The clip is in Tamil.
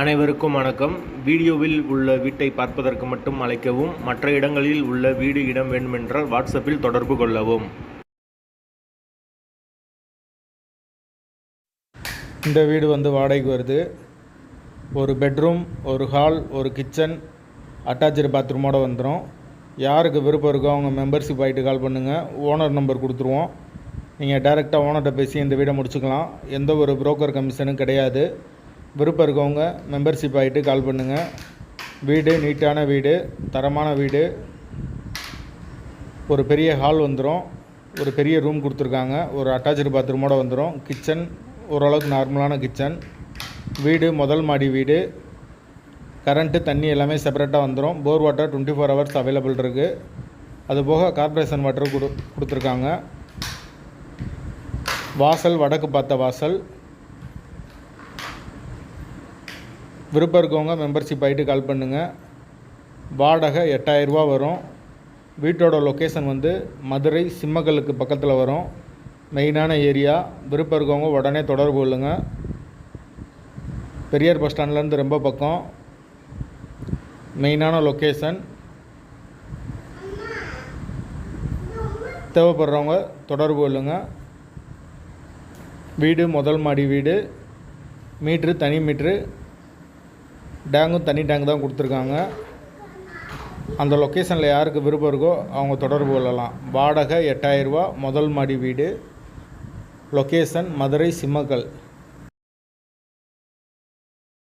அனைவருக்கும் வணக்கம். வீடியோவில் உள்ள வீட்டை பார்ப்பதற்கு மட்டும் அழைக்கவும். மற்ற இடங்களில் உள்ள வீடு இடம் வேண்டுமென்றால் வாட்ஸ்அப்பில் தொடர்பு கொள்ளவும். இந்த வீடு வாடகைக்கு வருது. ஒரு பெட்ரூம், ஒரு ஹால், ஒரு கிச்சன், அட்டாச்சு பாத்ரூமோடு வந்துடும். யாருக்கு விருப்பம் இருக்கோ அவங்க மெம்பர்ஷிப் ஆகிட்டு கால் பண்ணுங்கள். ஓனர் நம்பர் கொடுத்துருவோம். நீங்கள் டைரெக்டாக ஓனர்கிட்ட பேசி இந்த வீடை முடிச்சுக்கலாம். எந்த ஒரு புரோக்கர் கமிஷனும் கிடையாது. விருப்பம் இருக்கவங்க மெம்பர்ஷிப் ஆகிட்டு கால் பண்ணுங்கள். வீடு நீட்டான வீடு, தரமான வீடு. ஒரு பெரிய ஹால் வந்துடும். ஒரு பெரிய ரூம் கொடுத்துருக்காங்க. ஒரு அட்டாச்சு பாத்ரூமோடு வந்துடும். கிச்சன் ஓரளவுக்கு நார்மலான கிச்சன். வீடு முதல் மாடி வீடு. கரண்ட்டு தண்ணி எல்லாமே செப்பரேட்டாக வந்துடும். போர் வாட்டர் 24 hours அவைலபிள் இருக்குது. அதுபோக கார்ப்பரேஷன் வாட்டர் கொடுத்துருக்காங்க. வாசல் வடக்கு பார்த்த வாசல். விருப்பம் இருக்கவங்க மெம்பர்ஷிப் ஆகிட்டு கால் பண்ணுங்கள். வாடகை 8000 ரூபா வரும். வீட்டோட லொக்கேஷன் மதுரை சிம்மக்கல்லுக்கு பக்கத்தில் வரும். மெயினான ஏரியா. விருப்பம் இருக்கவங்க உடனே தொடர்பு கொள்ளுங்கள். பெரியார் பஸ் ஸ்டாண்ட்லேருந்து ரொம்ப பக்கம். மெயினான லொக்கேஷன். தேவைப்படுறவங்க தொடர்பு கொள்ளுங்கள். வீடு முதல் மாடி வீடு. மீட்ரு தனி மீட்ரு. டேங்கும் தனி டேங்க் தான் கொடுத்துருக்காங்க. அந்த லொக்கேஷனில் யாருக்கு விருப்பம் இருக்கோ அவங்க தொடர்பு கொள்ளலாம். வாடகை 8000 ரூபா. முதல் மாடி வீடு. லொக்கேஷன் மதுரை சிம்மக்கல்.